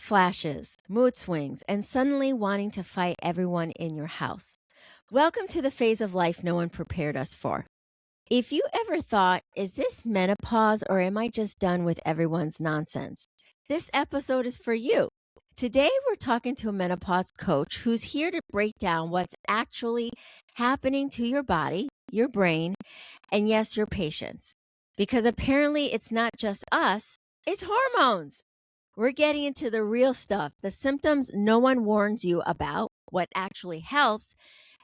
flashes, mood swings, and suddenly wanting to fight everyone in your house. Welcome to the phase of life no one prepared us for. If you ever thought, is this menopause or am I just done with everyone's nonsense? This episode is for you. Today, we're talking to a menopause coach who's here to break down what's actually happening to your body, your brain, and yes, your patients. Because apparently, it's not just us, it's hormones. We're getting into the real stuff, the symptoms no one warns you about, what actually helps,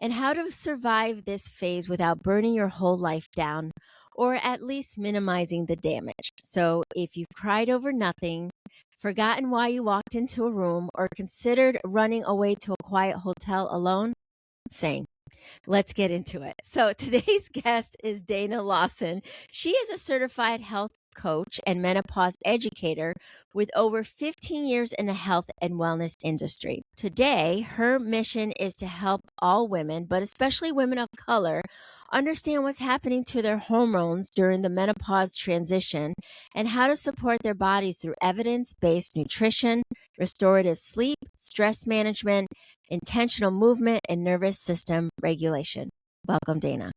and how to survive this phase without burning your whole life down or at least minimizing the damage. So, if you've cried over nothing, forgotten why you walked into a room, or considered running away to a quiet hotel alone, same. Let's get into it. So, today's guest is Dana Lawson. She is a certified health coach and menopause educator with over 15 years in the health and wellness industry. Today, her mission is to help all women, but especially women of color, understand what's happening to their hormones during the menopause transition and how to support their bodies through evidence based nutrition, restorative sleep, stress management, intentional movement, and nervous system regulation. Welcome, Dana.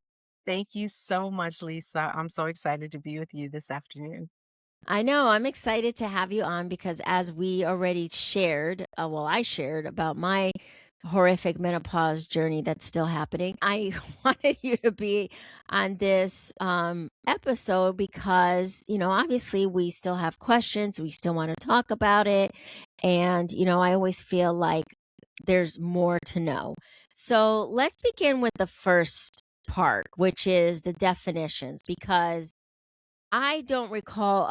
Thank you so much, Lisa. I'm so excited to be with you this afternoon. I know I'm excited to have you on because as we already shared, I shared about my horrific menopause journey that's still happening. I wanted you to be on this episode because, obviously we still have questions. We still want to talk about it. And, I always feel like there's more to know. So let's begin with the first part, which is the definitions, because I don't recall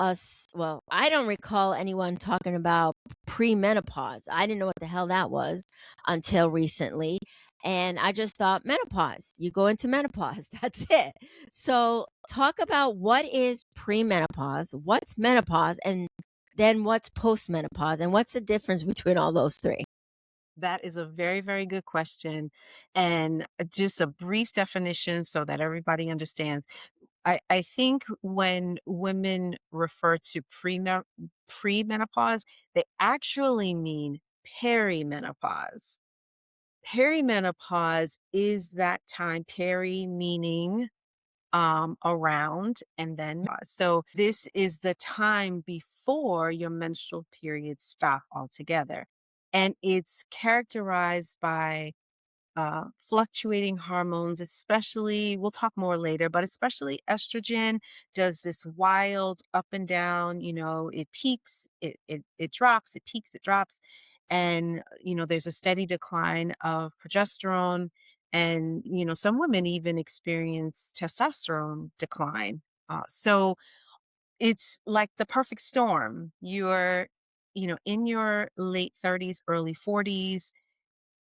anyone talking about premenopause. I didn't know what the hell that was until recently. And I just thought menopause, you go into menopause, that's it. So, talk about what is premenopause, what's menopause, and then what's postmenopause, and what's the difference between all those three? That is a very, very good question. And just a brief definition so that everybody understands. I think when women refer to premenopause, they actually mean perimenopause. Perimenopause is that time, peri meaning around, and then so this is the time before your menstrual periods stop altogether, and it's characterized by fluctuating hormones, especially, we'll talk more later, but especially estrogen does this wild up and down. It peaks, it drops, it peaks, it drops. And, there's a steady decline of progesterone. And, some women even experience testosterone decline. So it's like the perfect storm. You're, in your late 30s, early 40s,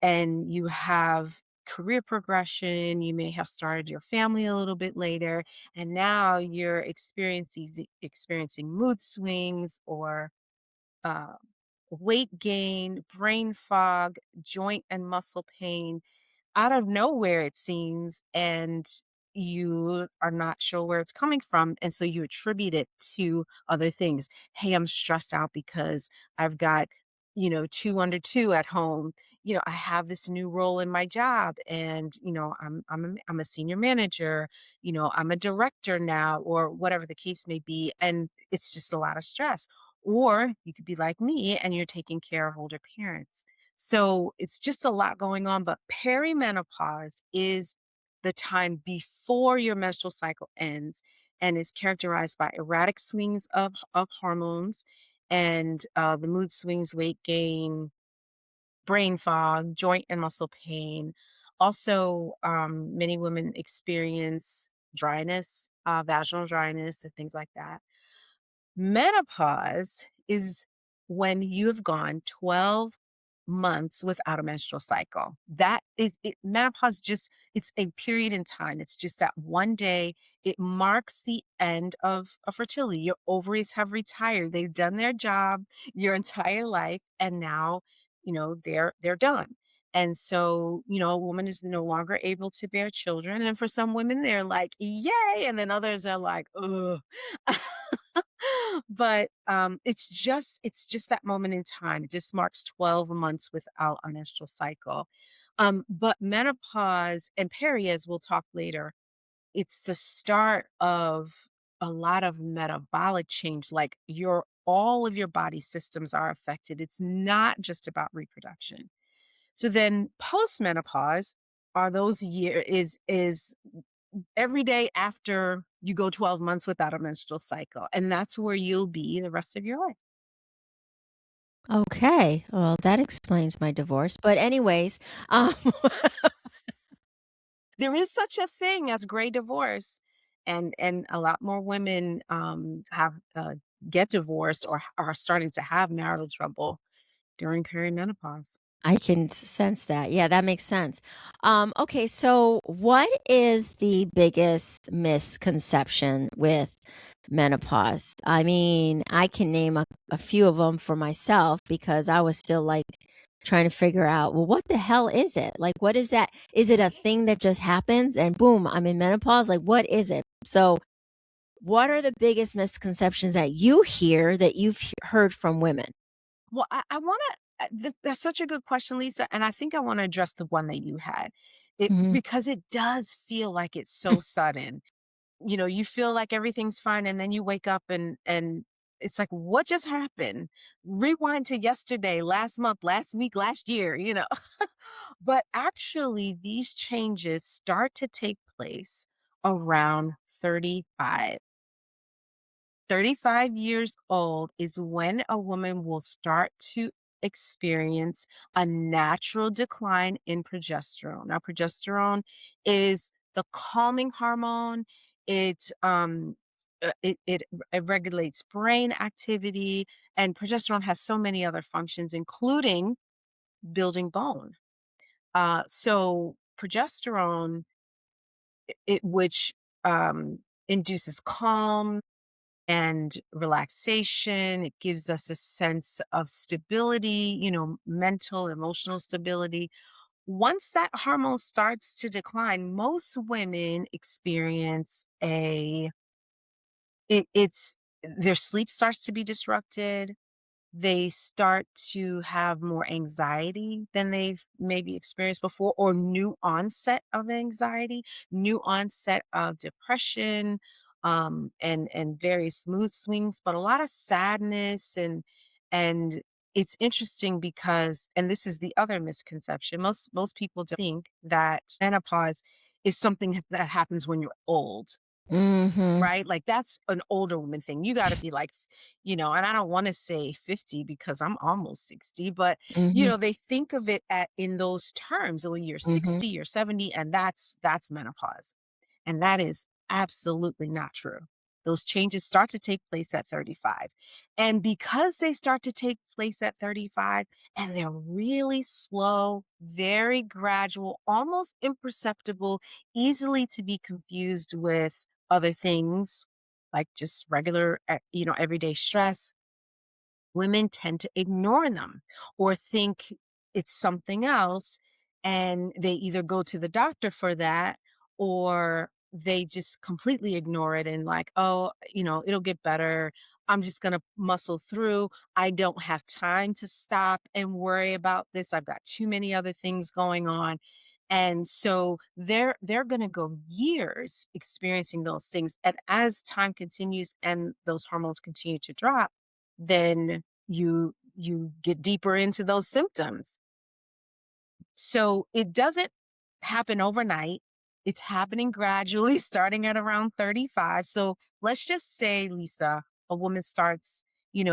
and you have career progression, you may have started your family a little bit later, and now you're experiencing mood swings or uh, weight gain, brain fog, joint and muscle pain out of nowhere, it seems, and you are not sure where it's coming from. And so you attribute it to other things. Hey, I'm stressed out because I've got, two under two at home. I have this new role in my job, and, I'm a senior manager, I'm a director now, or whatever the case may be. And it's just a lot of stress. Or you could be like me and you're taking care of older parents. So it's just a lot going on, but perimenopause is the time before your menstrual cycle ends and is characterized by erratic swings of hormones and the mood swings, weight gain, brain fog, joint and muscle pain. Also, many women experience dryness, vaginal dryness, and things like that. Menopause is when you have gone 12 months without a menstrual cycle. That is it. Menopause just, it's a period in time. It's just that one day. It marks the end of fertility. Your ovaries have retired. They've done their job your entire life, and now, they're done. And so, a woman is no longer able to bear children. And for some women, they're like, yay. And then others are like, ugh. But it's just that moment in time. It just marks 12 months without a menstrual cycle. But menopause and peri, as we'll talk later, it's the start of a lot of metabolic change. Like your all of your body systems are affected. It's not just about reproduction. So then postmenopause are those year is every day after you go 12 months without a menstrual cycle, and that's where you'll be the rest of your life. Okay. Well, that explains my divorce. But anyways, um There is such a thing as gray divorce, and a lot more women, have, get divorced or are starting to have marital trouble during perimenopause. I can sense that. Yeah, that makes sense. Okay, so what is the biggest misconception with menopause? I mean, I can name a few of them for myself because I was still like trying to figure out, well, what the hell is it? Like, what is that? Is it a thing that just happens and boom, I'm in menopause? Like, what is it? So, what are the biggest misconceptions that you hear that you've heard from women? Well, I wanna that's such a good question, Lisa, and I think I wanna address the one that you had. It Mhm. because it does feel like it's so sudden. You feel like everything's fine, and then you wake up and it's like, "What just happened?" Rewind to yesterday, last month, last week, last year. But actually, these changes start to take place around 35. 35 years old is when a woman will start to experience a natural decline in progesterone. Now, progesterone is the calming hormone. It it regulates brain activity, and progesterone has so many other functions, including building bone. So progesterone, which induces calm and relaxation. It gives us a sense of stability, mental, emotional stability. Once that hormone starts to decline, most women experience it's their sleep starts to be disrupted. They start to have more anxiety than they've maybe experienced before, or new onset of anxiety, new onset of depression, and various mood swings, but a lot of sadness. And it's interesting because, and this is the other misconception, most people don't think that menopause is something that happens when you're old. Mhm. Right? Like, that's an older woman thing. You gotta be like, and I don't wanna say 50 because I'm almost 60, but, Mhm. they think of it in those terms. When you're Mhm. 60, you're 70, and that's menopause. And that is absolutely not true. Those changes start to take place at 35. And because they start to take place at 35 and they're really slow, very gradual, almost imperceptible, easily to be confused with other things like just regular, everyday stress, women tend to ignore them or think it's something else. And they either go to the doctor for that, or they just completely ignore it and like, oh, it'll get better. I'm just going to muscle through. I don't have time to stop and worry about this. I've got too many other things going on. And so they're going to go years experiencing those things. And as time continues and those hormones continue to drop, then you get deeper into those symptoms. So it doesn't happen overnight. It's happening gradually, starting at around 35. So let's just say, Lisa, a woman starts,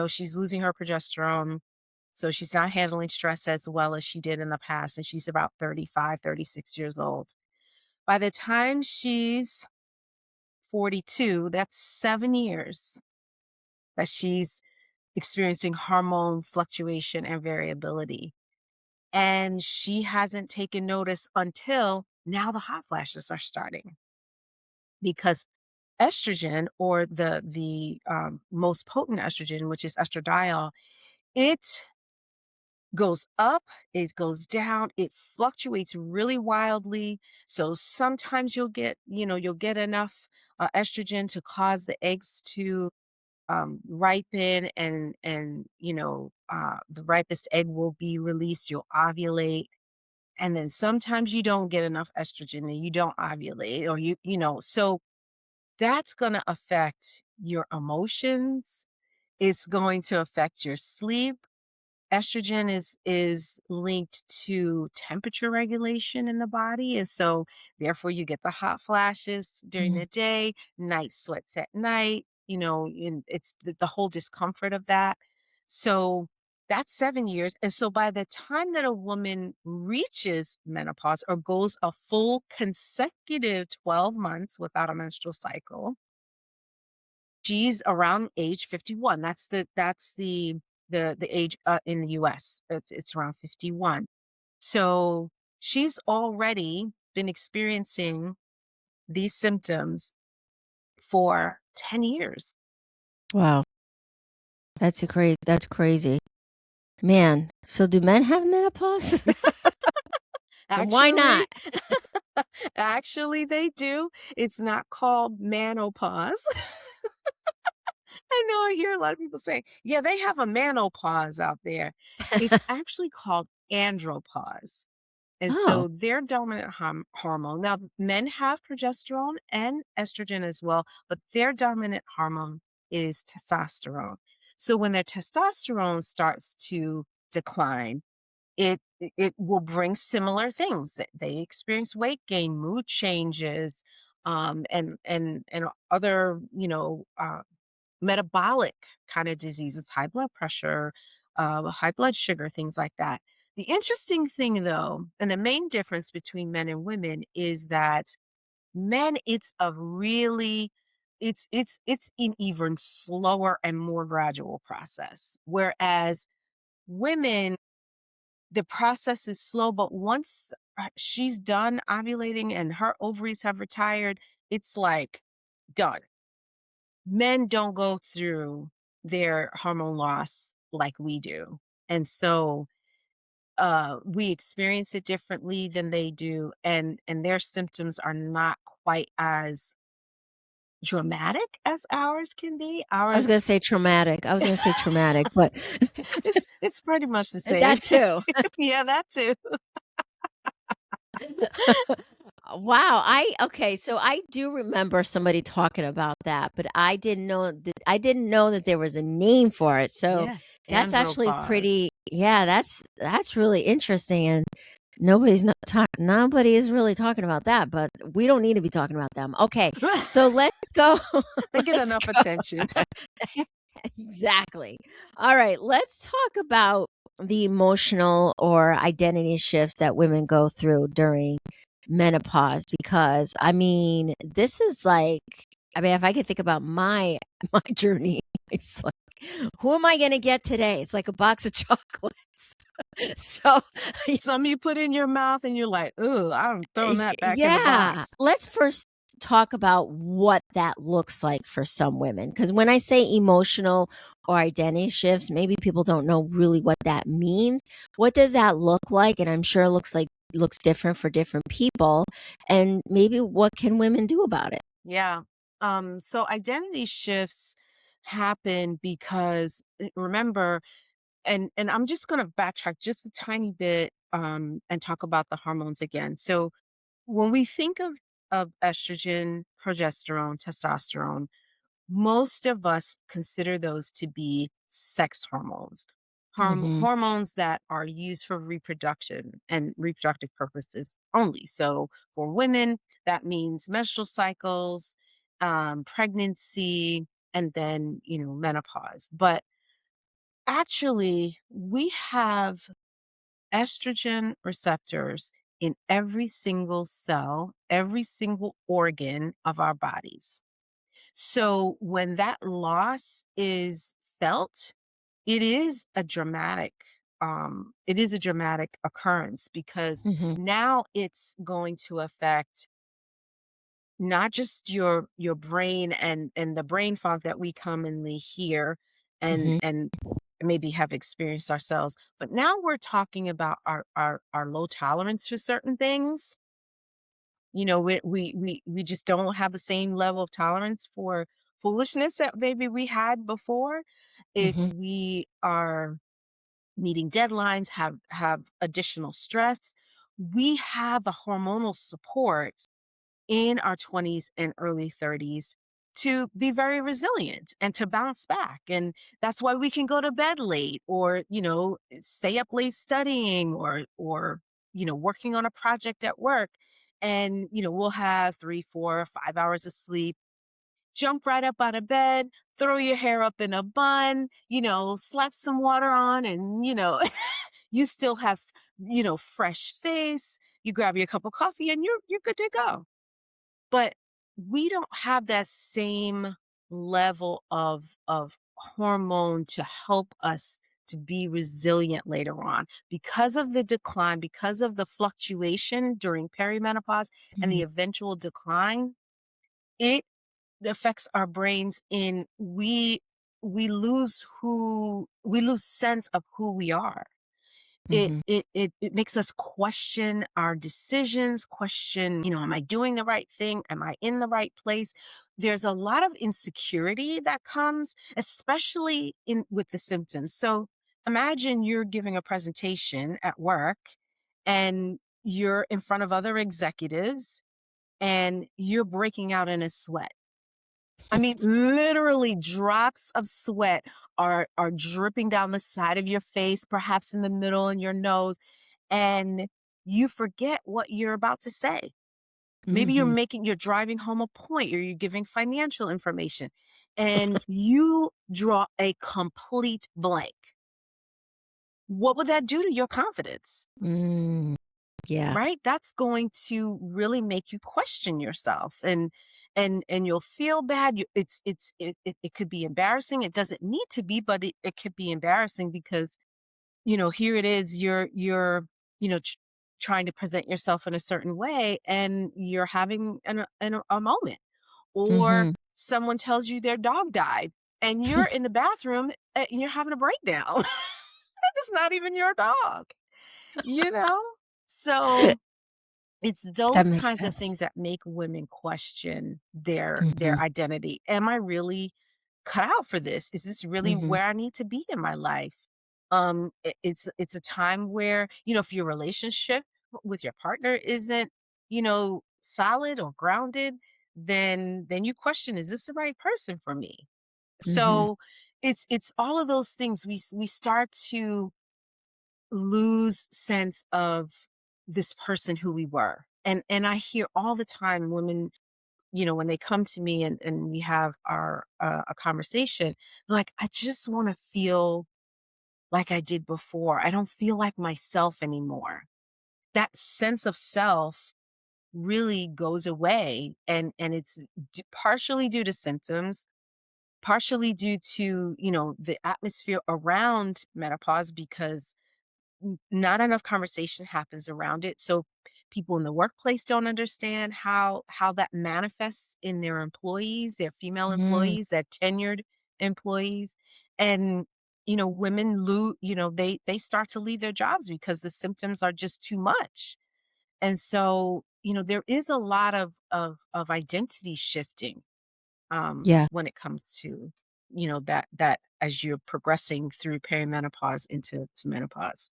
she's losing her progesterone. So she's not handling stress as well as she did in the past. And she's about 35, 36 years old. By the time she's 42, that's 7 years that she's experiencing hormone fluctuation and variability. And she hasn't taken notice until now the hot flashes are starting because estrogen, or the most potent estrogen, which is estradiol, it goes up, it goes down, it fluctuates really wildly. So sometimes you'll get enough estrogen to cause the eggs to ripen, and the ripest egg will be released. You'll ovulate, and then sometimes you don't get enough estrogen and you don't ovulate, or so that's going to affect your emotions. It's going to affect your sleep. Estrogen is linked to temperature regulation in the body, and so therefore you get the hot flashes during Mhm. the day, night sweats at night, and it's the whole discomfort of that. So that's 7 years. And so by the time that a woman reaches menopause or goes a full consecutive 12 months without a menstrual cycle, she's around age 51. That's the age in the US. It's around 51. So she's already been experiencing these symptoms for 10 years. Wow, that's crazy. Man, so do men have menopause? And why Actually, not? actually they do. It's not called menopause. I know I hear a lot of people say, yeah, they have a menopause out there. It's actually called andropause. And Oh, so their dominant hormone, now men have progesterone and estrogen as well, but their dominant hormone is testosterone. So when their testosterone starts to decline, it will bring similar things. They experience weight gain, mood changes, and other metabolic kind of diseases, high blood pressure, high blood sugar, things like that. The interesting thing, though, and the main difference between men and women is that men, it's an even slower and more gradual process, whereas women, the process is slow. But once she's done ovulating and her ovaries have retired, it's like done. Men don't go through their hormone loss like we do. And so we experience it differently than they do, and their symptoms are not quite as dramatic as ours can be. I was Ours gonna say traumatic. I was gonna say traumatic, but it's pretty much the same. that too. Yeah, that too. Wow, okay, so I do remember somebody talking about that, but I didn't know that there was a name for it. So Yes, that's actually andropause. pretty, yeah, that's really interesting, and nobody is really talking about that, but we don't need to be talking about them. Okay, so let's go. They get Let's enough go. attention. Exactly. All right, let's talk about the emotional or identity shifts that women go through during menopause, because I mean, this is like, I mean, if I could think about my my journey, it's like, who am I going to get today? It's like a box of chocolates. So, Some you put in your mouth and you're like, ooh, I'm throwing that back in the yeah, box. let's first talk about what that looks like for some women. Because when I say emotional or identity shifts, maybe people don't know really what that means. What does that look like? And I'm sure it looks different for different people. And maybe what can women do about it? Yeah. So identity shifts happen because remember, and I'm just gonna backtrack just a tiny bit and talk about the hormones again. So when we think of estrogen, progesterone, testosterone, most of us consider those to be sex hormones, Hmm. hormones that are used for reproduction and reproductive purposes only. So for women, that means menstrual cycles, pregnancy, and then, menopause. But actually, we have estrogen receptors in every single cell, every single organ of our bodies. So when that loss is felt, it is a dramatic occurrence, because Hmm. now it's going to affect not just your brain and the brain fog that we commonly hear and Hmm. maybe have experienced ourselves, but now we're talking about our low tolerance for certain things. We just don't have the same level of tolerance for foolishness that maybe we had before, if Mhm. we are meeting deadlines, have additional stress, we have the hormonal support in our 20s and early 30s to be very resilient and to bounce back. And that's why we can go to bed late or, stay up late studying or, working on a project at work. And, we'll have 3, 4, 5 hours of sleep, jump right up out of bed, throw your hair up in a bun, slap some water on and, you still have, fresh face. You grab your cup of coffee and you're good to go. But we don't have that same level of hormone to help us to be resilient later on because of the decline, because of the fluctuation during perimenopause and the Mhm. eventual decline. It affects our brains in we lose sense of who we are. it Mhm. it it it makes us question our decisions, question, am I doing the right thing? Am I in the right place? There's a lot of insecurity that comes, especially in with the symptoms. So imagine you're giving a presentation at work and you're in front of other executives and you're breaking out in a sweat. I mean, literally drops of sweat are dripping down the side of your face, perhaps in the middle in your nose, and you forget what you're about to say. Maybe Mhm. you're driving home a point or you're giving financial information and you draw a complete blank. What would that do to your confidence? Mm. Yeah. Right? That's going to really make you question yourself and you'll feel bad. It could be embarrassing. It doesn't need to be, but it could be embarrassing because, here it is, you're, you know, tr- trying to present yourself in a certain way and you're having a moment, or Mhm. someone tells you their dog died and you're in the bathroom and you're having a breakdown. It's not even your dog, you know? So it's That those makes kinds of sense. things that make women question their Mhm. identity. Am I really cut out for this? Is this really Mhm. where I need to be in my life? It's a time where, if your relationship with your partner isn't, solid or grounded, then you question, is this the right person for me? Mhm. So it's all of those things. We start to lose sense of this person who we were. And I hear all the time women, when they come to me and we have our a conversation, they're like, I just want to feel like I did before. I don't feel like myself anymore. That sense of self really goes away, and it's partially due to symptoms, partially due to, the atmosphere around menopause, because not enough conversation happens around it. So people in the workplace don't understand how that manifests in their employees, their female Mhm. employees, their tenured employees. And women lose, they start to leave their jobs because the symptoms are just too much. And so, there is a lot of identity shifting Yeah. when it comes to, that as you're progressing through perimenopause into menopause.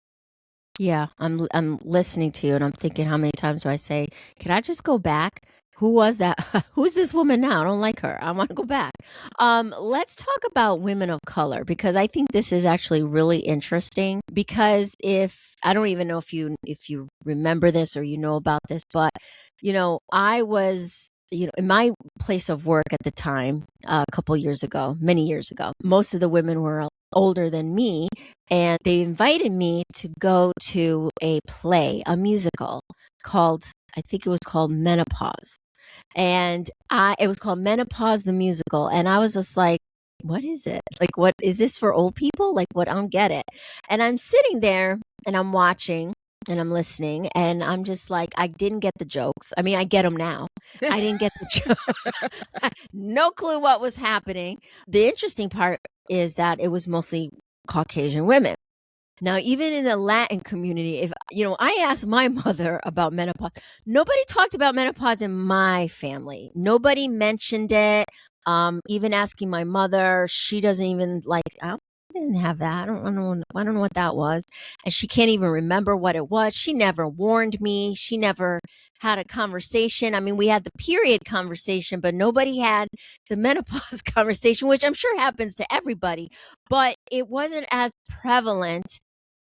Yeah, I'm listening to you and I'm thinking how many times do I say, "Can I just go back? Who was that? Who's this woman now? I don't like her. I want to go back." Let's talk about women of color because I think this is actually really interesting because if I don't even know if you remember this or you know about this, but I was in my place of work at the time, a couple years ago, many years ago. Most of the women were older than me, and they invited me to go to a play, a musical called, I think it was called Menopause. And it was called Menopause the Musical. And I was just like, what is it? Like, what is this for old people? Like, what? I don't get it. And I'm sitting there and I'm watching and I'm listening and I'm just like, I didn't get the jokes. I mean, I get them now. I didn't get the joke. No clue what was happening. The interesting part is that it was mostly Caucasian women. Now, even in the Latin community, if I asked my mother about menopause, nobody talked about menopause in my family. Nobody mentioned it. Even asking my mother, she doesn't even like, I didn't have that. I don't know what that was. And she can't even remember what it was. She never warned me. She never had a conversation. I mean, we had the period conversation, but nobody had the menopause conversation, which I'm sure happens to everybody, but it wasn't as prevalent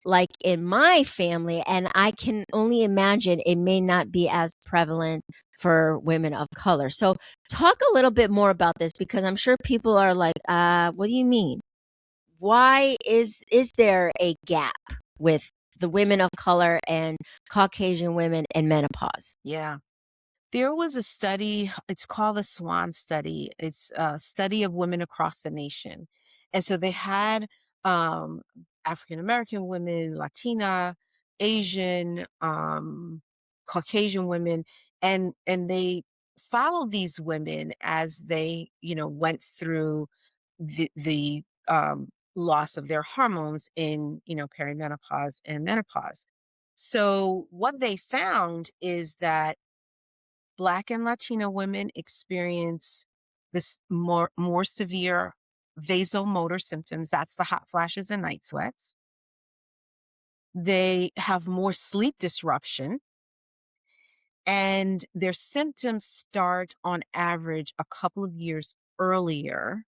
like in my family. And I can only imagine it may not be as prevalent for women of color. So, talk a little bit more about this because I'm sure people are like, what do you mean? Why is there a gap with the women of color and Caucasian women and menopause? Yeah. There was a study, it's called the SWAN study. It's a study of women across the nation. And so they had um, African American women, Latina, Asian, Caucasian women, and they followed these women as they, went through the loss of their hormones in, perimenopause and menopause. So what they found is that Black and Latino women experience this more severe vasomotor symptoms. That's the hot flashes and night sweats. They have more sleep disruption, and their symptoms start on average a couple of years earlier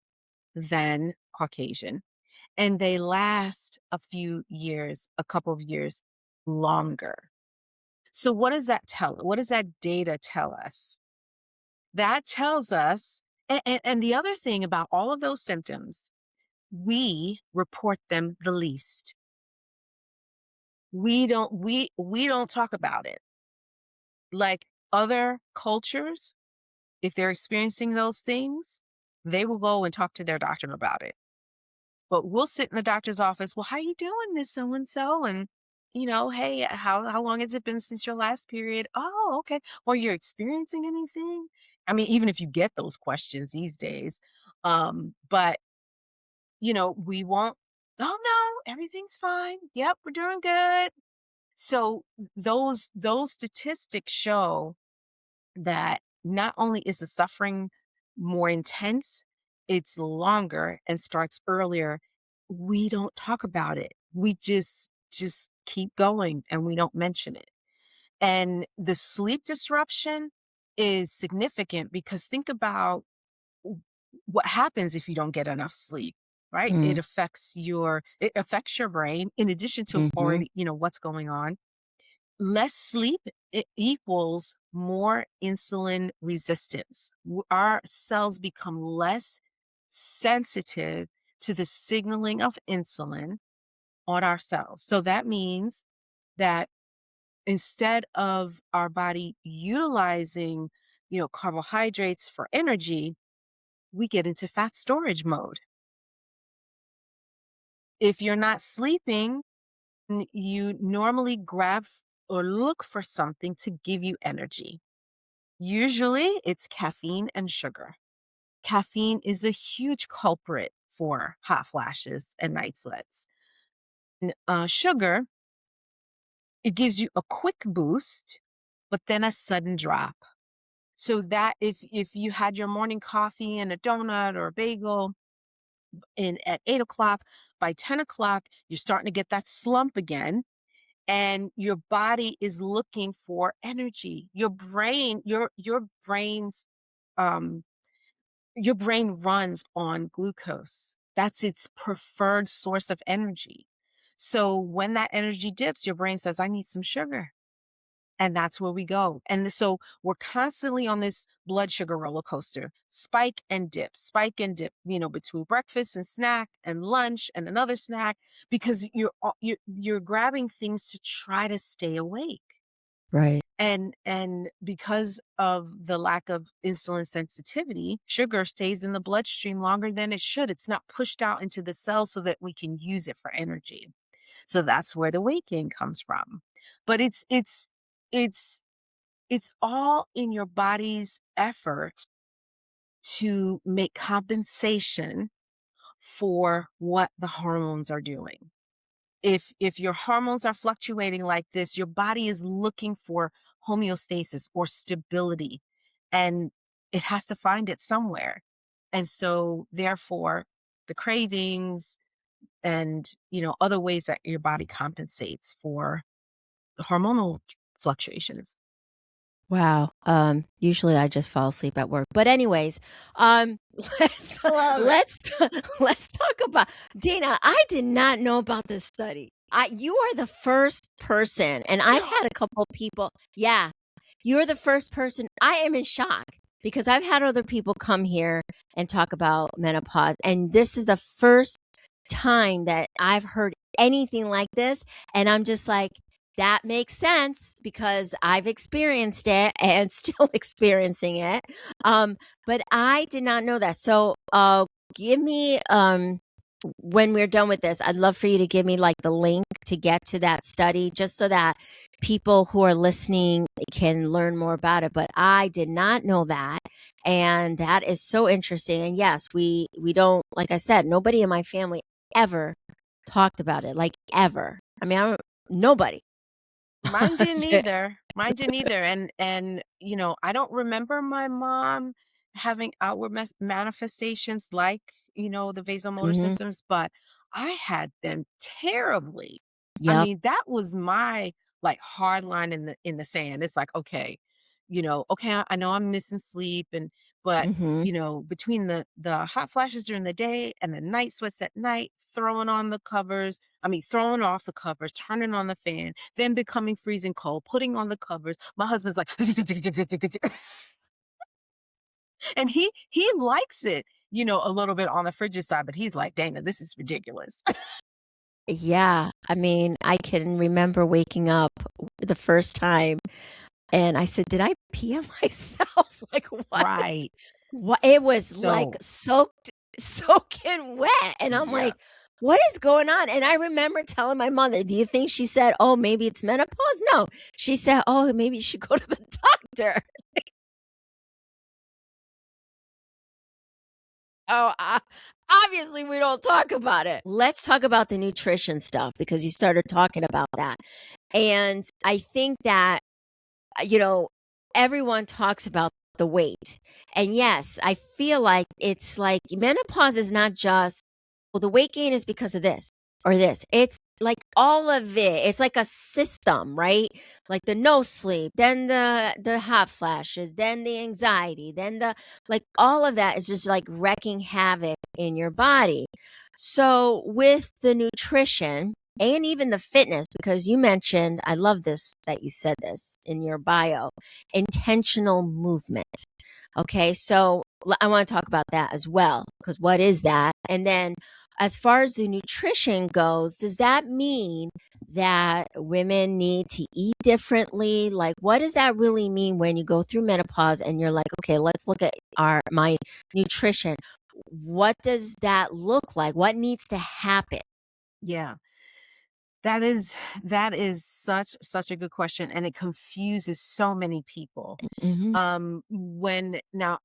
than Caucasian, and they last a few years, a couple of years longer. So what does that tell? What does that data tell us? That tells us, and the other thing about all of those symptoms, we report them the least. We don't talk about it. Like other cultures, if they're experiencing those things, they will go and talk to their doctor about it. But we'll sit in the doctor's office. Well, how you doing, Miss So and So? And hey, how long has it been since your last period? Oh, okay. Or you're experiencing anything? I mean, even if you get those questions these days, but we won't. Oh no, everything's fine. Yep, we're doing good. So those statistics show that not only is the suffering more intense, it's longer and starts earlier. We don't talk about it. We just keep going and we don't mention it. And the sleep disruption is significant because think about w- what happens if you don't get enough sleep, right? Mm, It affects your brain in addition to mhm. already, what's going on. Less sleep equals more insulin resistance. Our cells become less sensitive to the signaling of insulin on our cells. So that means that instead of our body utilizing, carbohydrates for energy, we get into fat storage mode. If you're not sleeping, you normally or look for something to give you energy. Usually it's caffeine and sugar. Caffeine is a huge culprit for hot flashes and night sweats. Sugar, it gives you a quick boost, but then a sudden drop. So that if you had your morning coffee and a donut or a bagel at 8 o'clock, by 10 o'clock, you're starting to get that slump again. And your body is looking for energy. Um, your brain runs on glucose. That's its preferred source of energy. So when that energy dips, your brain says, I need some sugar. And that's where we go. And so we're constantly on this blood sugar roller coaster, spike and dip, between breakfast and snack and lunch and another snack, because you're grabbing things to try to stay awake. Right. And because of the lack of insulin sensitivity, sugar stays in the bloodstream longer than it should. It's not pushed out into the cells so that we can use it for energy. So that's where the weight gain comes from. But it's it's all in your body's effort to make compensation for what the hormones are doing. If your hormones are fluctuating like this, your body is looking for homeostasis or stability, and it has to find it somewhere. And so therefore, the cravings and, other ways that your body compensates for the hormonal fluctuations. Wow. Usually I just fall asleep at work. But anyways, let's Love it. let's let's talk about Dana. I did not know about this study. You are the first person, and I've No. had a couple people. Yeah, you're the first person. I am in shock because I've had other people come here and talk about menopause, and this is the first time that I've heard anything like this, and I'm just like, that makes sense because I've experienced it and still experiencing it. Um, but I did not know that. So, give me when we're done with this, I'd love for you to give me like the link to get to that study just so that people who are listening can learn more about it. But I did not know that. And that is so interesting. And yes, we don't, like I said, nobody in my family ever talked about it, like ever. I mean, I don't, nobody. Mine didn't Yeah. either. Mine didn't either. And I don't remember my mom having outward manifestations like, the vasomotor Hmm. symptoms, but I had them terribly. I Yep. mean, that was my like hard line in the sand. It's like, okay, okay, I know I'm missing sleep but Hmm. between the hot flashes during the day and the night sweats at night, throwing off the covers, turning on the fan, then becoming freezing cold, putting on the covers. My husband's like, and he likes it, a little bit on the frigid side, but he's like, Dana, this is ridiculous. Yeah. I mean, I can remember waking up the first time and I said, "Did I pee on myself?" Like, what? Right. What? It was like So, soaking wet. And I'm yeah. like, what is going on? And I remember telling my mother, do you think she said, oh, maybe it's menopause? No. She said, oh, maybe you should go to the doctor. Oh, obviously we don't talk about it. Let's talk about the nutrition stuff because you started talking about that. And I think that you know, everyone talks about the weight. And yes, I feel like it's like menopause is not just, well, the weight gain is because of this or this. It's like all of it. It's like a system, right? Like the no sleep, then the hot flashes, then the anxiety, then the like all of that is just like wrecking havoc in your body. So with the nutrition, and even the fitness, because you mentioned, I love this that you said this in your bio, intentional movement. Okay, so I want to talk about that as well, because what is that? And then as far as the nutrition goes, does that mean that women need to eat differently? Like, what does that really mean when you go through menopause and you're like, okay, let's look at my nutrition. What does that look like? What needs to happen? Yeah. That is such a good question, and it confuses so many people. Hmm. When now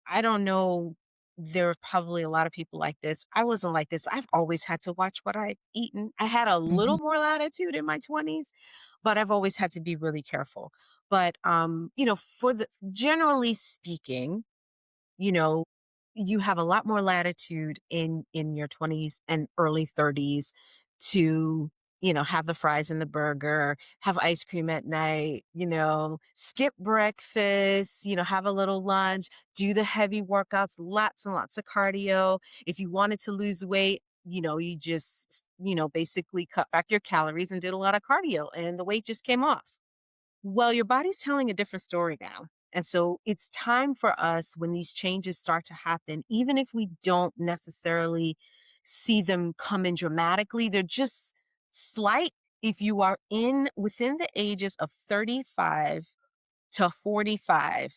I don't know, there are probably a lot of people like this. I wasn't like this. I've always had to watch what I've eaten. I had a little Hmm. more latitude in my 20s, but I've always had to be really careful. But for the generally speaking, you know, you have a lot more latitude in your 20s and early 30s to, have the fries and the burger, have ice cream at night, skip breakfast, have a little lunch, do the heavy workouts, lots and lots of cardio. If you wanted to lose weight, you just, basically cut back your calories and did a lot of cardio and the weight just came off. Well, your body's telling a different story now. And so it's time for us when these changes start to happen, even if we don't necessarily see them come in dramatically, they're just slight. If you are in within the ages of 35 to 45,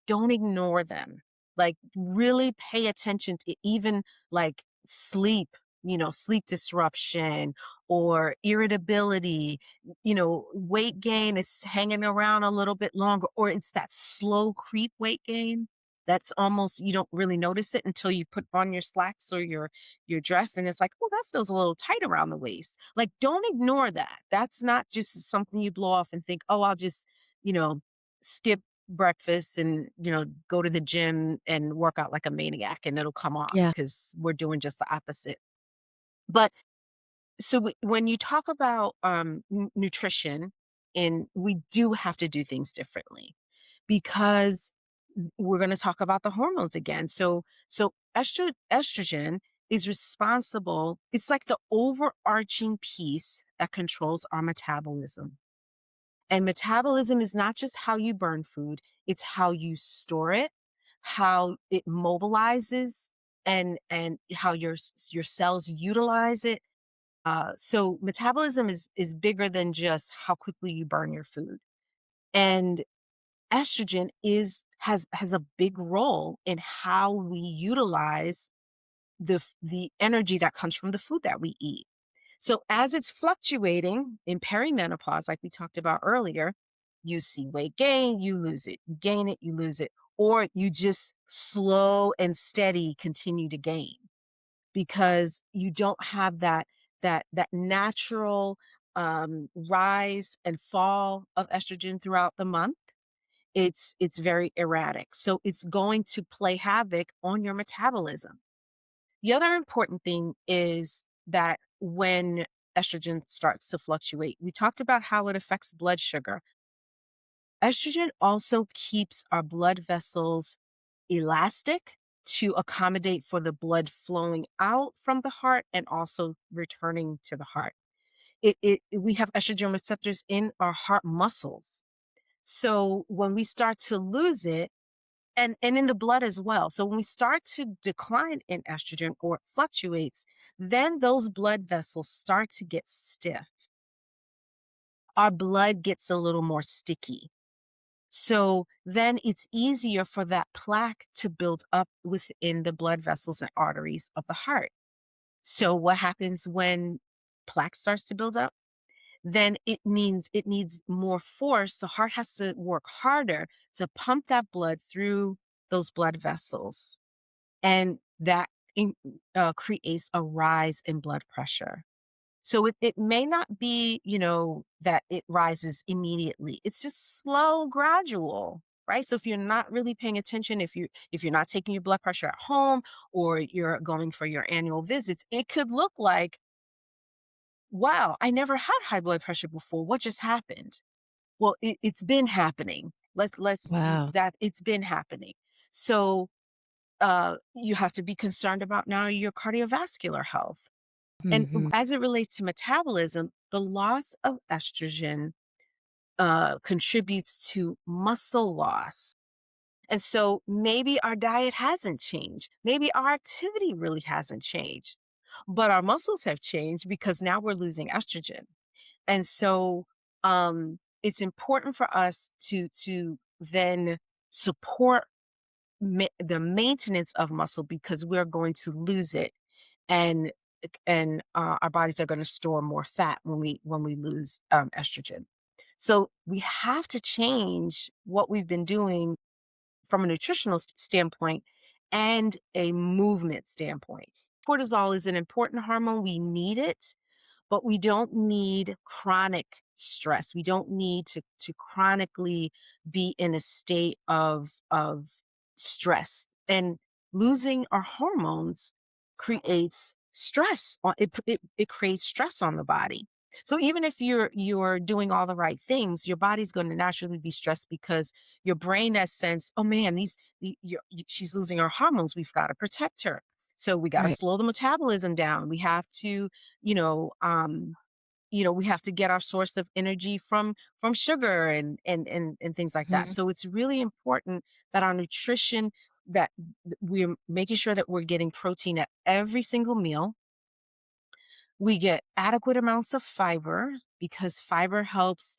don't ignore them. Like, really pay attention to even like sleep, sleep disruption or irritability, weight gain is hanging around a little bit longer, or it's that slow creep weight gain. That's almost, you don't really notice it until you put on your slacks or your dress and it's like, oh, that feels a little tight around the waist. Like, don't ignore that. That's not just something you blow off and think, oh, I'll just, you know, skip breakfast and, go to the gym and work out like a maniac and it'll come off Yeah. because we're doing just the opposite. But so when you talk about nutrition, and we do have to do things differently because we're going to talk about the hormones again. So estrogen is responsible. It's like the overarching piece that controls our metabolism. And metabolism is not just how you burn food, it's how you store it, how it mobilizes, and how your cells utilize it. So metabolism is bigger than just how quickly you burn your food. And estrogen has a big role in how we utilize the energy that comes from the food that we eat. So as it's fluctuating in perimenopause, like we talked about earlier, you see weight gain, you lose it, you gain it, you lose it, or you just slow and steady continue to gain because you don't have that natural rise and fall of estrogen throughout the month. It's very erratic. So it's going to play havoc on your metabolism. The other important thing is that when estrogen starts to fluctuate, we talked about how it affects blood sugar. Estrogen also keeps our blood vessels elastic to accommodate for the blood flowing out from the heart and also returning to the heart. We have estrogen receptors in our heart muscles. So when we start to lose it, and in the blood as well. So when we start to decline in estrogen or it fluctuates, then those blood vessels start to get stiff. Our blood gets a little more sticky. So then it's easier for that plaque to build up within the blood vessels and arteries of the heart. So what happens when plaque starts to build up? Then it means it needs more force. The heart has to work harder to pump that blood through those blood vessels. And that creates a rise in blood pressure. So it may not be, that it rises immediately. It's just slow, gradual, right? So if you're not really paying attention, if you're not taking your blood pressure at home or you're going for your annual visits, it could look like, wow, I never had high blood pressure before. What just happened? Well, it's been happening. Wow. That it's been happening. So you have to be concerned about now your cardiovascular health. And Hmm. as it relates to metabolism, the loss of estrogen contributes to muscle loss. And so maybe our diet hasn't changed. Maybe our activity really hasn't changed, but our muscles have changed because now we're losing estrogen. And so it's important for us to then support the maintenance of muscle because we're going to lose it, and our bodies are going to store more fat when we lose estrogen. So we have to change what we've been doing from a nutritional standpoint and a movement standpoint. Cortisol is an important hormone. We need it, but we don't need chronic stress. We don't need to chronically be in a state of stress. And losing our hormones creates stress. It creates stress on the body. So even if you're doing all the right things, your body's going to naturally be stressed because your brain has sensed, oh man, she's losing her hormones. We've got to protect her. So we got to Right. slow the metabolism down. We have to you know, we have to get our source of energy from sugar and things like that. Hmm. So it's really important that our nutrition that we're making sure that we're getting protein at every single meal. We get adequate amounts of fiber because fiber helps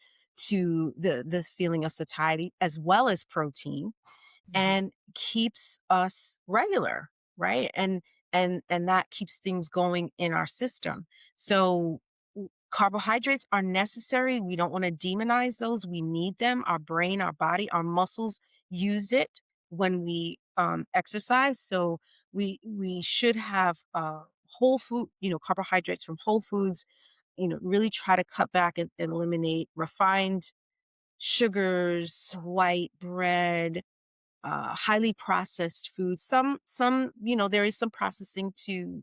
to the feeling of satiety as well as protein Hmm. and keeps us regular, right? And that keeps things going in our system. So carbohydrates are necessary. We don't want to demonize those. We need them. Our brain, our body, our muscles use it when we exercise. So we should have whole food, carbohydrates from whole foods. Really try to cut back and eliminate refined sugars, white bread, highly processed foods. There is some processing to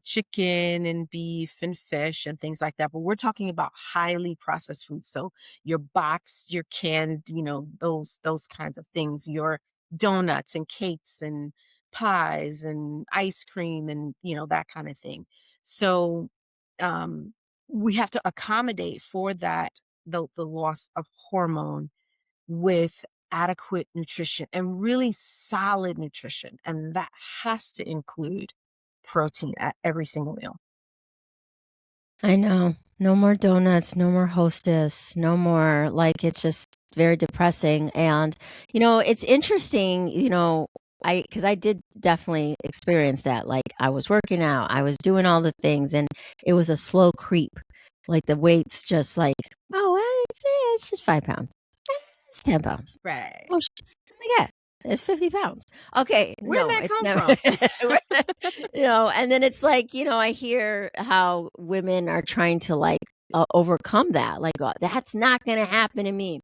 chicken and beef and fish and things like that. But we're talking about highly processed foods. So your boxed, your canned, those kinds of things, your donuts and cakes and pies and ice cream and, that kind of thing. So um, we have to accommodate for that, the loss of hormone with adequate nutrition and really solid nutrition. And that has to include protein at every single meal. I know. No more donuts, no more Hostess, no more like, it's just very depressing, and, it's interesting, because I did definitely experience that, like, I was working out, I was doing all the things, and it was a slow creep. Like, the weight's just like, "Oh, well, it's just 5 pounds. It's 10 pounds. Right. Oh, oh my god, it's 50 pounds." Okay, Where'd no, that it's come never from? and then it's like, I hear how women are trying to, like, overcome that, like, "That's not gonna happen to me."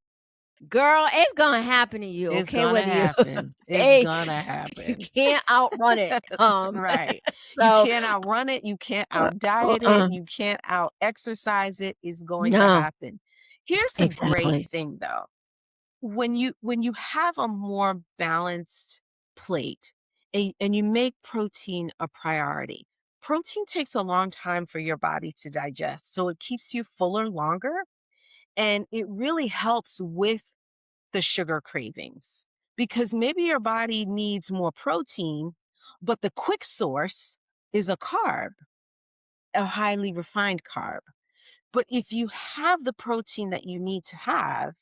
Girl, it's gonna happen to you, It's okay? gonna Whether you happen. It's hey, gonna you happen. can't outrun it, Right. You so, can't outrun it, you can't uh, out diet it, uh-uh. you can't out exercise it. It's going to No, happen. Here's the great exactly. thing though. When you have a more balanced plate and you make protein a priority, protein takes a long time for your body to digest. So it keeps you fuller longer and it really helps with the sugar cravings because maybe your body needs more protein, but the quick source is a carb, a highly refined carb. But if you have the protein that you need to have,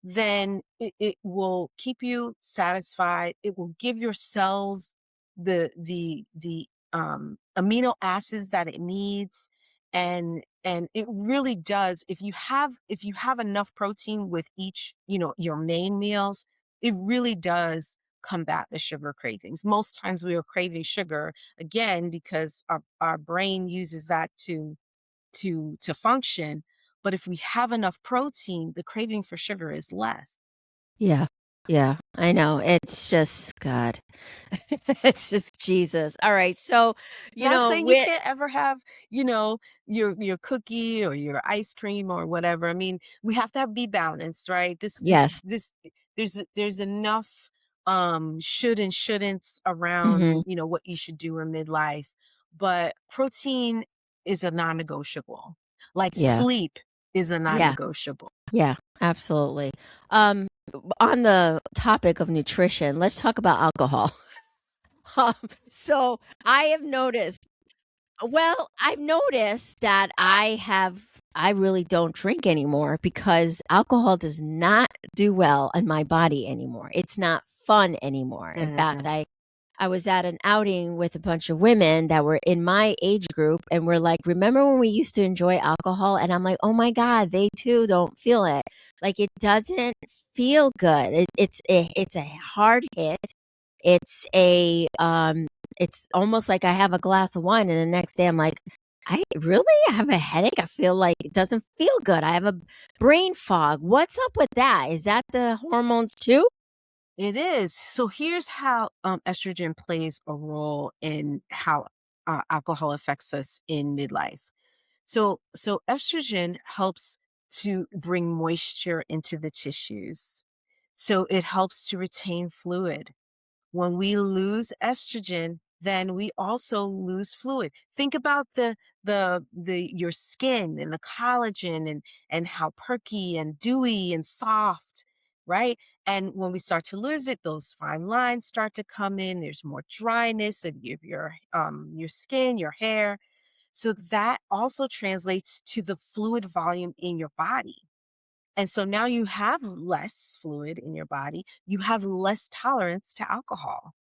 then it will keep you satisfied. It will give your cells the amino acids that it needs. And it really does. If you have enough protein with each, your main meals, it really does combat the sugar cravings. Most times we are craving sugar again because our brain uses that to function. But if we have enough protein, the craving for sugar is less. Yeah, yeah, I know, it's just God. It's just Jesus. Alright, so, Not saying you with can't ever have, your cookie or your ice cream or whatever. I mean, we have to be balanced, right? yes. There's enough should and shouldn'ts Mhm. around, what you should do in midlife. But protein is a non-negotiable. Like Yeah, sleep is a yeah. non-negotiable. Yeah, absolutely. On the topic of nutrition, let's talk about alcohol. Um, so I have noticed I've noticed that I really don't drink anymore because alcohol does not do well in my body anymore. It's not fun anymore. In fact, Mhm. I was at an outing with a bunch of women that were in my age group, and we're like, "Remember when we used to enjoy alcohol?" And I'm like, "Oh my god, they too don't feel it. Like, it doesn't feel good. It's a hard hit. It's almost like I have a glass of wine, and the next day I'm like, I have a headache. I feel like it doesn't feel good. I have a brain fog. What's up with that? Is that the hormones too?" It is. So here's how estrogen plays a role in how alcohol affects us in midlife. So estrogen helps to bring moisture into the tissues. So it helps to retain fluid. When we lose estrogen, then we also lose fluid. Think about the your skin and the collagen and how perky and dewy and soft, right? And when we start to lose it, those fine lines start to come in. There's more dryness of your skin, your hair. So that also translates to the fluid volume in your body. And so now you have less fluid in your body. You have less tolerance to alcohol.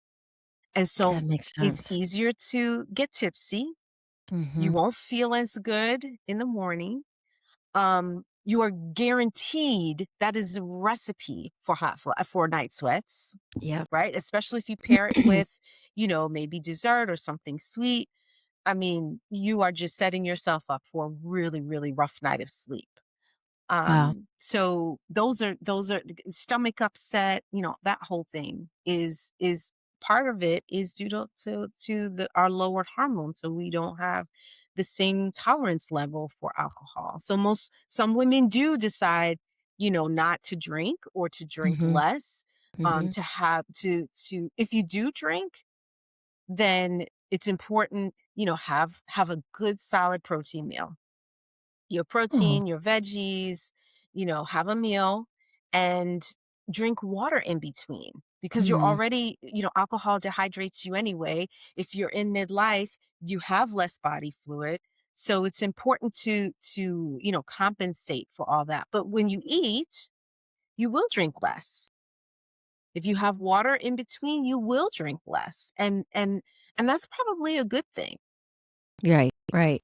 And so That makes it's sense. easier to get tipsy. You Mhm. won't feel as good in the morning. You are guaranteed that is a recipe for night sweats, Yep. right? Especially if you pair it with, maybe dessert or something sweet. I mean, you are just setting yourself up for a really, really rough night of sleep. Wow. So those are stomach upset, that whole thing is part of it is due to the our lowered hormones. So we don't have the same tolerance level for alcohol. So some women do decide, not to drink or to drink Mhm. less, Mhm. to have to if you do drink, then it's important, have a good solid protein meal, your Oh. protein, your veggies, have a meal and drink water in between because you're Mhm. already, alcohol dehydrates you anyway. If you're in midlife, you have less body fluid. So it's important to compensate for all that. But when you eat, you will drink less. If you have water in between, you will drink less. And that's probably a good thing. Right, right.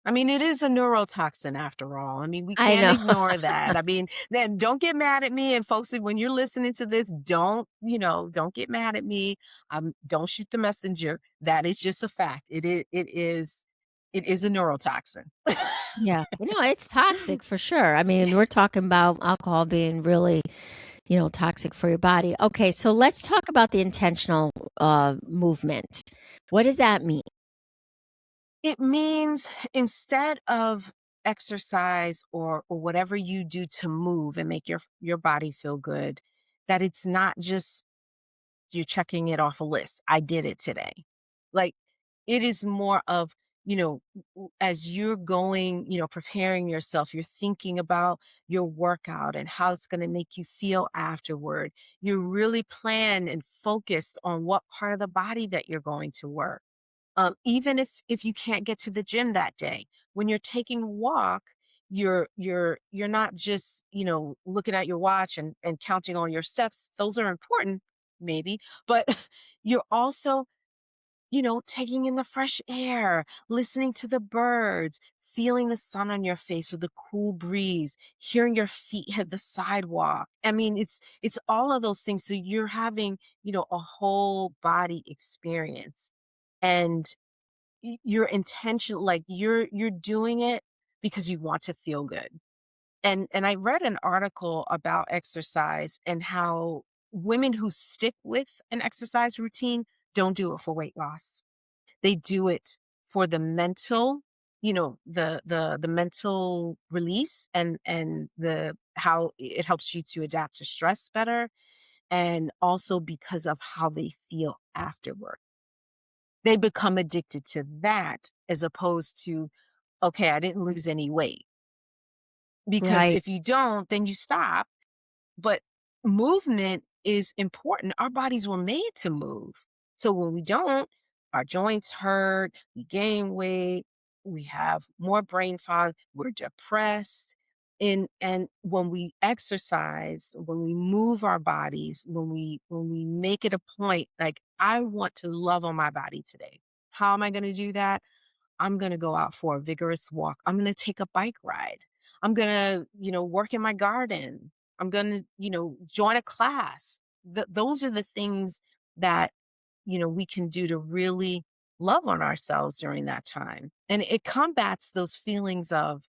I mean, it is a neurotoxin after all. I mean, we I can't know. ignore that. I mean, then don't get mad at me. And folks, when you're listening to this, don't get mad at me. Don't shoot the messenger. That is just a fact. It is a neurotoxin. Yeah. It's toxic for sure. I mean, we're talking about alcohol being really, toxic for your body. Okay, so let's talk about the intentional movement. What does that mean? It means instead of exercise or whatever you do to move and make your body feel good, that it's not just you're checking it off a list. I did it today. Like it is more of, as you're going, preparing yourself, you're thinking about your workout and how it's going to make you feel afterward. You're really planned and focused on what part of the body that you're going to work. Even if you can't get to the gym that day, when you're taking a walk, you're not just looking at your watch and counting on your steps. Those are important, maybe, but you're also taking in the fresh air, listening to the birds, feeling the sun on your face or the cool breeze, hearing your feet hit the sidewalk. I mean, it's all of those things. So you're having a whole body experience. And your intention, like you're doing it because you want to feel good. And I read an article about exercise and how women who stick with an exercise routine don't do it for weight loss. They do it for the mental, the mental release and the how it helps you to adapt to stress better, and also because of how they feel afterward. They become addicted to that as opposed to, okay, I didn't lose any weight. Because Right, if you don't, then you stop. But movement is important. Our bodies were made to move. So when we don't, our joints hurt, we gain weight, we have more brain fog, we're depressed. And when we exercise, when we move our bodies, when we make it a point, like I want to love on my body today. How am I going to do that? I'm going to go out for a vigorous walk. I'm going to take a bike ride. I'm going to, work in my garden. I'm going to, join a class. Those are the things that, we can do to really love on ourselves during that time. And it combats those feelings of,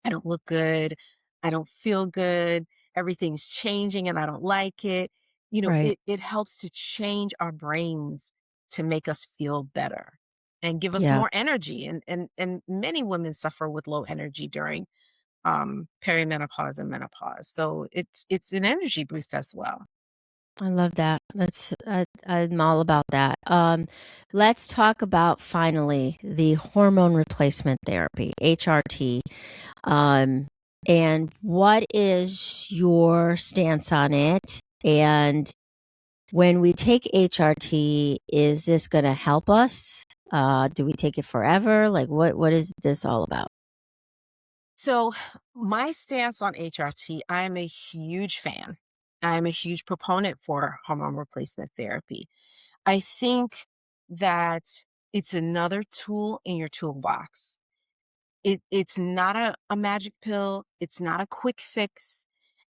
I don't look good. I don't feel good. Everything's changing and I don't like it. right. It helps to change our brains to make us feel better and give us Yeah, more energy. And many women suffer with low energy during perimenopause and menopause. So it's an energy boost as well. I love that. I'm all about that. Let's talk about finally the hormone replacement therapy, HRT. Um, and what is your stance on it? And when we take HRT, is this going to help us? Do we take it forever? Like, what is this all about? So, my stance on HRT, I am a huge fan. I'm a huge proponent for hormone replacement therapy. I think that it's another tool in your toolbox. It's not a magic pill, it's not a quick fix,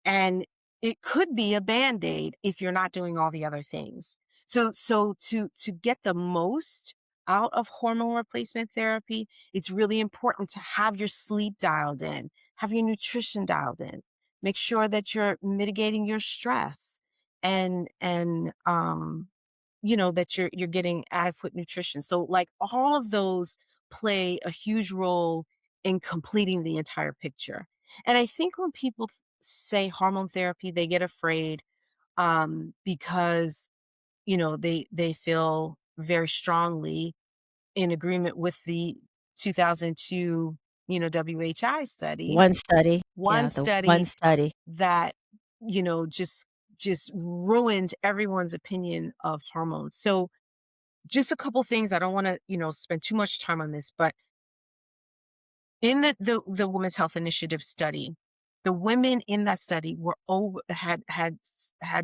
and it could be a Band-Aid if you're not doing all the other things. So to get the most out of hormone replacement therapy, it's really important to have your sleep dialed in, have your nutrition dialed in, make sure that you're mitigating your stress and that you're getting adequate nutrition. So like all of those play a huge role in completing the entire picture. And I think when people say hormone therapy, they get afraid because they feel very strongly in agreement with the 2002 WHI study, One study. one Yeah, the one study study. that just ruined everyone's opinion of hormones. So just a couple things. I don't want to spend too much time on this, but in the Women's Health Initiative study, the women in that study were over had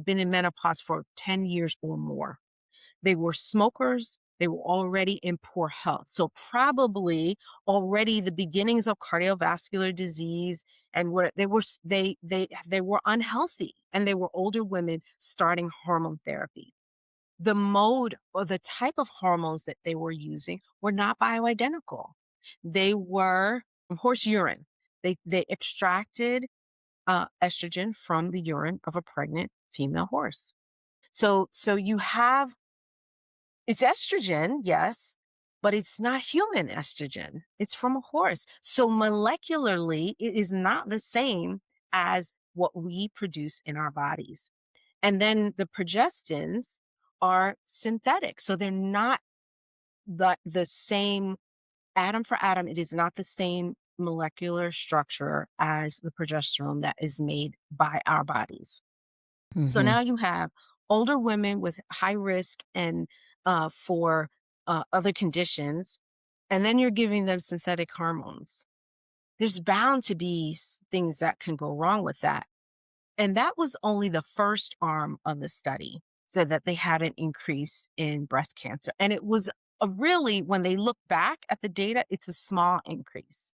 been in menopause for 10 years or more. They were smokers. They were already in poor health. So probably already the beginnings of cardiovascular disease, and what they were unhealthy, and they were older women starting hormone therapy. The mode or the type of hormones that they were using were not bioidentical. They were from horse urine. They extracted estrogen from the urine of a pregnant female horse. So you have, it's estrogen, yes, but it's not human estrogen. It's from a horse. So molecularly, it is not the same as what we produce in our bodies. And then the progestins are synthetic. So they're not the same atom for atom. It is not the same molecular structure as the progesterone that is made by our bodies. So Mhm. now you have older women with high risk and for other conditions, and then you're giving them synthetic hormones. There's bound to be things that can go wrong with that. And that was only the first arm of the study, said that they had an increase in breast cancer. And it was really, when they look back at the data, it's a small increase.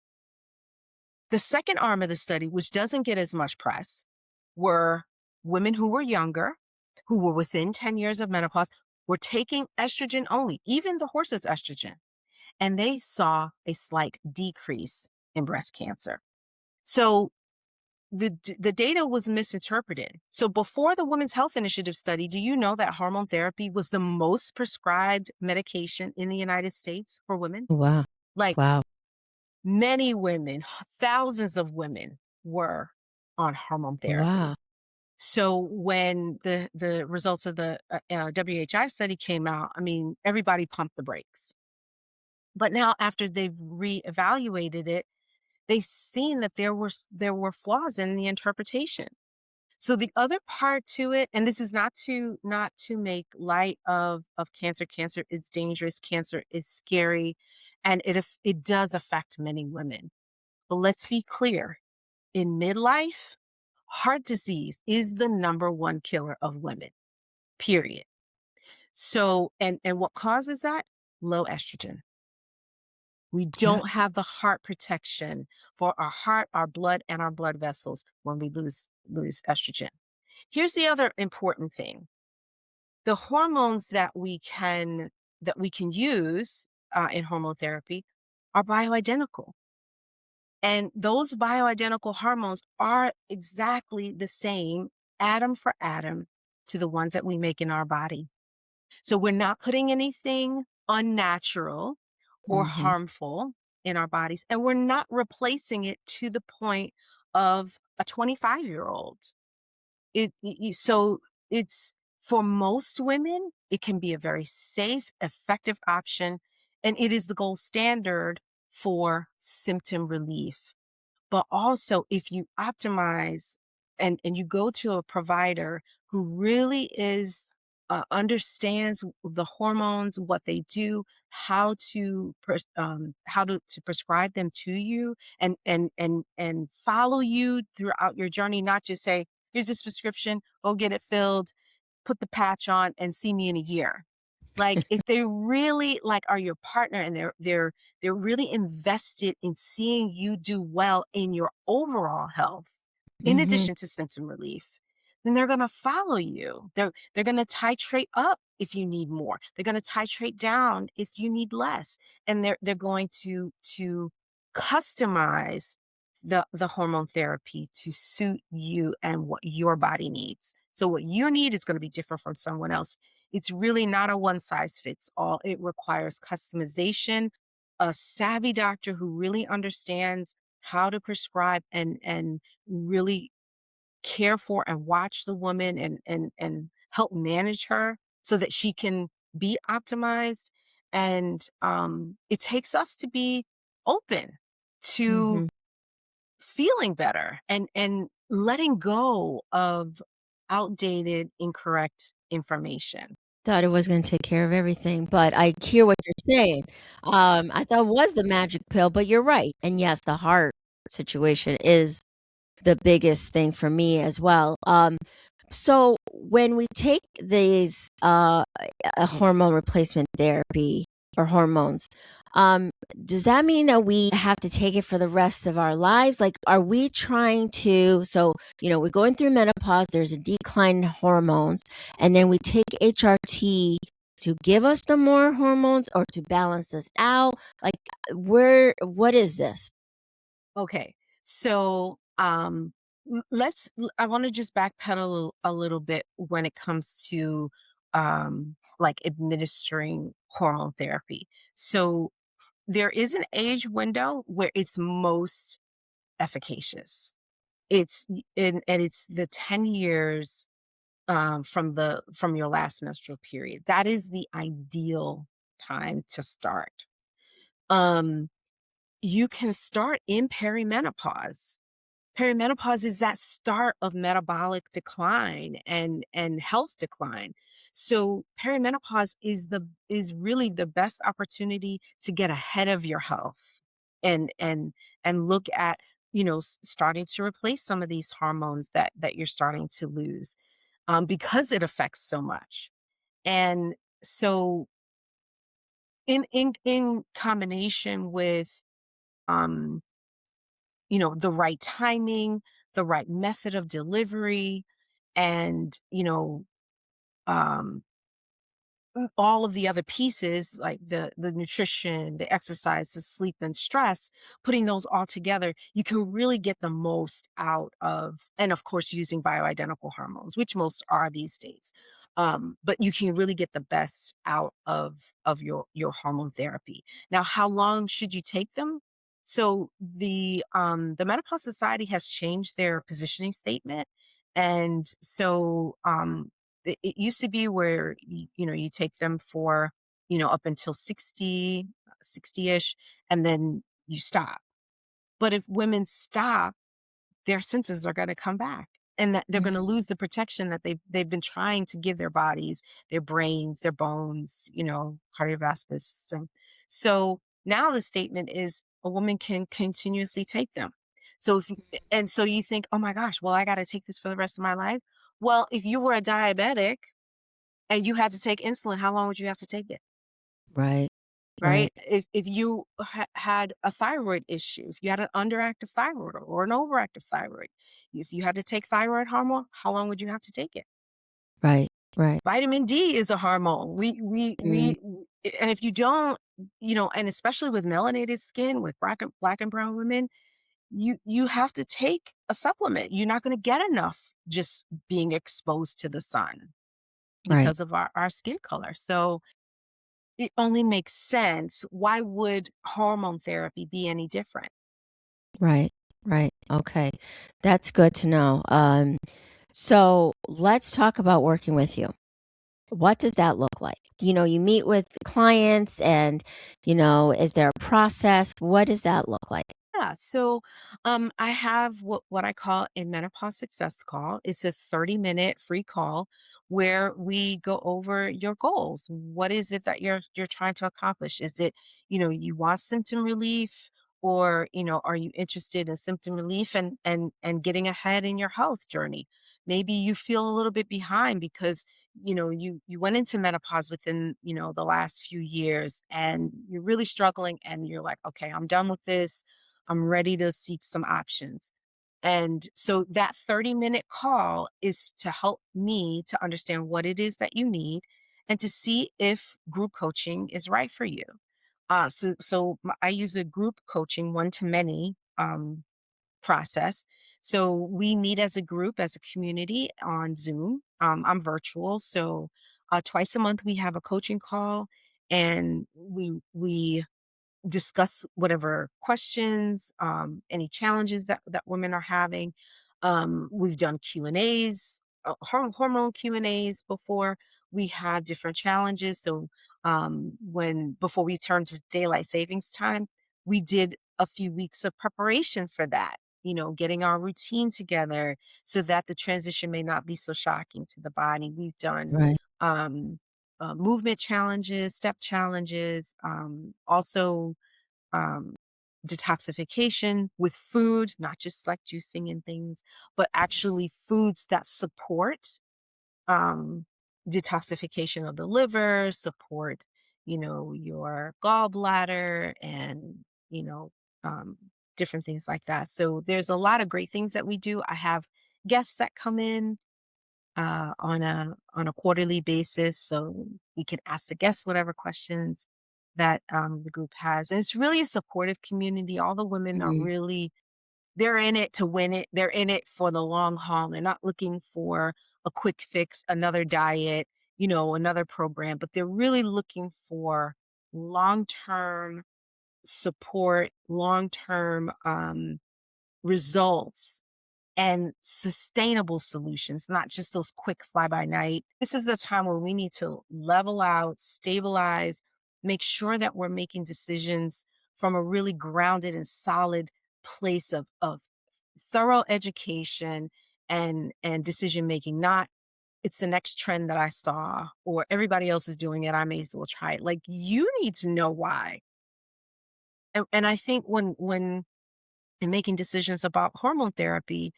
The second arm of the study, which doesn't get as much press, were women who were younger, who were within 10 years of menopause, were taking estrogen only, even the horse's estrogen. And they saw a slight decrease in breast cancer. So the data was misinterpreted. So before the Women's Health Initiative study, do you know that hormone therapy was the most prescribed medication in the United States for women? Wow. Like Wow. many women, thousands of women were on hormone therapy. Wow. So when the results of the WHI study came out, I mean, everybody pumped the brakes. But now after they've reevaluated it, they've seen that there were flaws in the interpretation. So the other part to it, and this is not to make light of cancer. Cancer is dangerous. Cancer is scary, and it does affect many women. But let's be clear: in midlife, heart disease is the number one killer of women. Period. So, and what causes that? Low estrogen. We Yeah. don't have the heart protection for our heart, our blood, and our blood vessels when we lose estrogen. Here's the other important thing. The hormones that we can use in hormone therapy are bioidentical. And those bioidentical hormones are exactly the same, atom for atom, to the ones that we make in our body. So we're not putting anything unnatural or Mhm. harmful in our bodies, and we're not replacing it to the point of a 25-year-old. So it's, for most women, it can be a very safe, effective option, and it is the gold standard for symptom relief. But also, if you optimize and you go to a provider who really understands the hormones, what they do, how to prescribe them to you, and follow you throughout your journey, not just say, here's this prescription, go get it filled, put the patch on, and see me in a year. Like, if they really are your partner, and they're really invested in seeing you do well in your overall health, in Mhm. addition to symptom relief, then they're going to follow you. They're going to titrate up if you need more. They're going to titrate down if you need less, and they're going to customize the hormone therapy to suit you and what your body needs. So what you need is going to be different from someone else. It's really not a one size fits all. It requires customization, a savvy doctor who really understands how to prescribe and really care for and watch the woman and help manage her so that she can be optimized. And it takes us to be open to Hmm. feeling better and letting go of outdated, incorrect information. Thought it was gonna take care of everything, but I hear what you're saying. I thought it was the magic pill, but you're right. And yes, the heart situation is the biggest thing for me as well. So when we take these a hormone replacement therapy or hormones, um, does that mean that we have to take it for the rest of our lives? Like, are we trying to? So we're going through menopause. There's a decline in hormones, and then we take HRT to give us the more hormones or to balance us out. Like, what is this? Okay. So, I want to just backpedal a little bit when it comes to like administering hormone therapy. So, there is an age window where it's most efficacious. And it's the 10 years from your last menstrual period. That is the ideal time to start. Um, you can start in perimenopause. Perimenopause is that start of metabolic decline and health decline. So perimenopause is really the best opportunity to get ahead of your health and look at, starting to replace some of these hormones that you're starting to lose, because it affects so much. And so in combination with um the right timing, the right method of delivery, and um all of the other pieces like the nutrition, the exercise, the sleep and stress, putting those all together, you can really get the most out of, and of course using bioidentical hormones, which most are these days. But you can really get the best out of your hormone therapy. Now, how long should you take them? So the Menopause Society has changed their positioning statement. And so it used to be where you take them for up until 60ish, and then you stop. But if women stop, their symptoms are going to come back, and that they're going to Mhm. lose the protection that they've been trying to give their bodies, their brains, their bones, cardiovascular system. So now the statement is a woman can continuously take them. So and so you think, oh my gosh, well, I got to take this for the rest of my life. Well, if you were a diabetic and you had to take insulin, how long would you have to take it? Right, right, Right? If you had a thyroid issue, if you had an underactive thyroid or an overactive thyroid, if you had to take thyroid hormone, how long would you have to take it? right, right. Vitamin D is a hormone. Mm, And if you don't, and especially with melanated skin, with black and brown women, you have to take a supplement. You're not going to get enough just being exposed to the sun right, because of our skin color. So it only makes sense. Why would hormone therapy be any different? right, right. Okay. That's good to know. So let's talk about working with you. What does that look like? You meet with clients and, is there a process? What does that look like? Yeah, so I have what I call a menopause success call. It's a 30-minute free call where we go over your goals. What is it that you're trying to accomplish? Is it, you want symptom relief, or, are you interested in symptom relief and getting ahead in your health journey? Maybe you feel a little bit behind because you went into menopause within the last few years, and you're really struggling, and you're like, okay, I'm done with this. I'm ready to seek some options. And so that 30-minute call is to help me to understand what it is that you need and to see if group coaching is right for you. I use a group coaching one to many process. So we meet as a group, as a community on Zoom. I'm virtual, so twice a month we have a coaching call, and we discuss whatever questions, any challenges that women are having. We've done Q&As, hormone Q&As before. We have different challenges. So when before we turned to daylight savings time, we did a few weeks of preparation for that. Getting our routine together so that the transition may not be so shocking to the body. We've done Right. um, movement challenges, step challenges, also um, detoxification with food, not just like juicing and things, but actually foods that support um, detoxification of the liver, support, your gallbladder and, you know, um, different things like that. So there's a lot of great things that we do. I have guests that come in on a quarterly basis, so we can ask the guests whatever questions that the group has. And it's really a supportive community. All the women are Mm, really they're in it to win it. They're in it for the long haul. They're not looking for a quick fix, another diet, another program, but they're really looking for long term support, long term results and sustainable solutions, not just those quick fly by night. This is the time where we need to level out, stabilize, make sure that we're making decisions from a really grounded and solid place of thorough education and decision making, not it's the next trend that I saw or everybody else is doing it. I may as well try it. Like you need to know why. And I think when in making decisions about hormone therapy,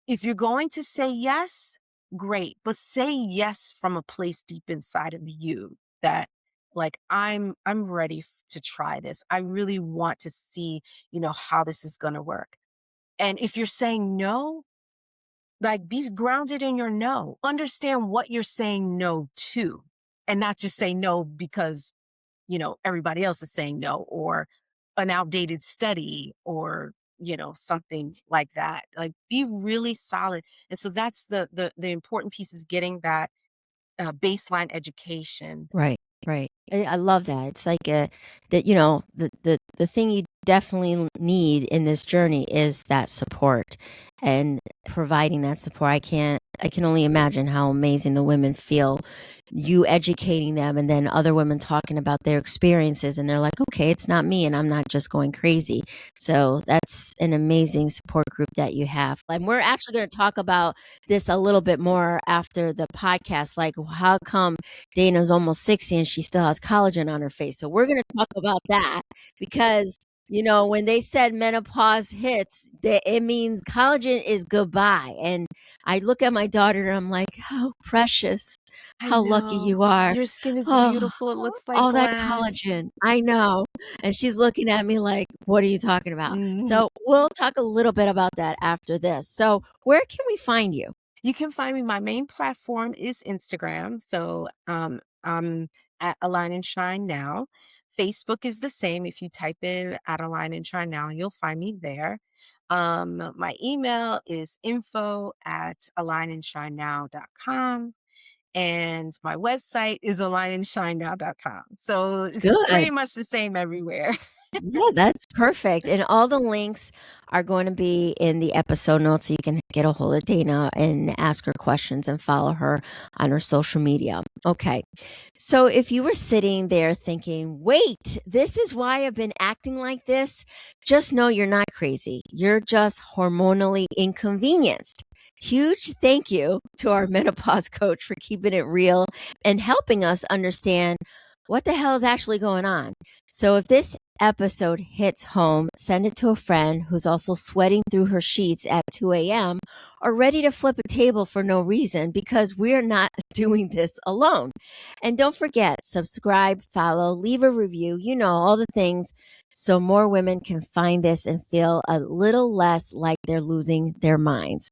if you're going to say yes, great, but say yes from a place deep inside of you that like I'm ready to try this. I really want to see, how this is going to work. And if you're saying no, like be grounded in your no. Understand what you're saying no to and not just say no because everybody else is saying no or an outdated study or, something like that. Like be really solid. And so that's the important piece is getting that baseline education. right. Right. I love that. It's like that, the thing you definitely need in this journey is that support and providing that support. I can only imagine how amazing the women feel you educating them and then other women talking about their experiences and they're like, okay, it's not me and I'm not just going crazy. So that's an amazing support group that you have. And we're actually going to talk about this a little bit more after the podcast. Like, how come Dana's almost 60 and she still has collagen on her face? So we're going to talk about that because when they said menopause hits, it means collagen is goodbye. And I look at my daughter and I'm like, how precious, I how lucky know. you are. Your skin is Oh, beautiful. It looks like all that glass. collagen. I know. And she's looking at me like, what are you talking about? Mhm. So we'll talk a little bit about that after this. So where can we find you? You can find me. My main platform is Instagram. So I'm at Align and Shine Now. Facebook is the same. If you type in at Align and Shine Now, you'll find me there. My email is info@alignandshinenow.com. And my website is alignandshinenow.com. So it's Good. pretty much the same everywhere. Yeah, that's perfect. And all the links are going to be in the episode notes so you can get a hold of Dana and ask her questions and follow her on her social media. Okay. So if you were sitting there thinking, wait, this is why I've been acting like this, just know you're not crazy. You're just hormonally inconvenienced. Huge thank you to our menopause coach for keeping it real and helping us understand what the hell is actually going on. So if this episode hits home, send it to a friend who's also sweating through her sheets at 2 a.m. or ready to flip a table for no reason because we're not doing this alone. And don't forget, subscribe, follow, leave a review, all the things so more women can find this and feel a little less like they're losing their minds.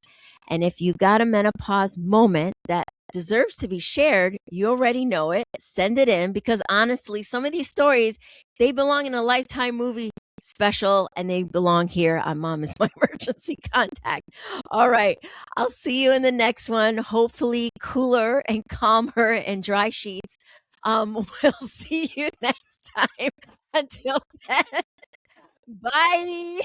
And if you got a menopause moment that deserves to be shared, you already know it. Send it in because honestly, some of these stories, they belong in a Lifetime movie special and they belong here on Mom is My Emergency Contact. All right. I'll see you in the next one. Hopefully cooler and calmer and dry sheets. We'll see you next time. Until then, bye.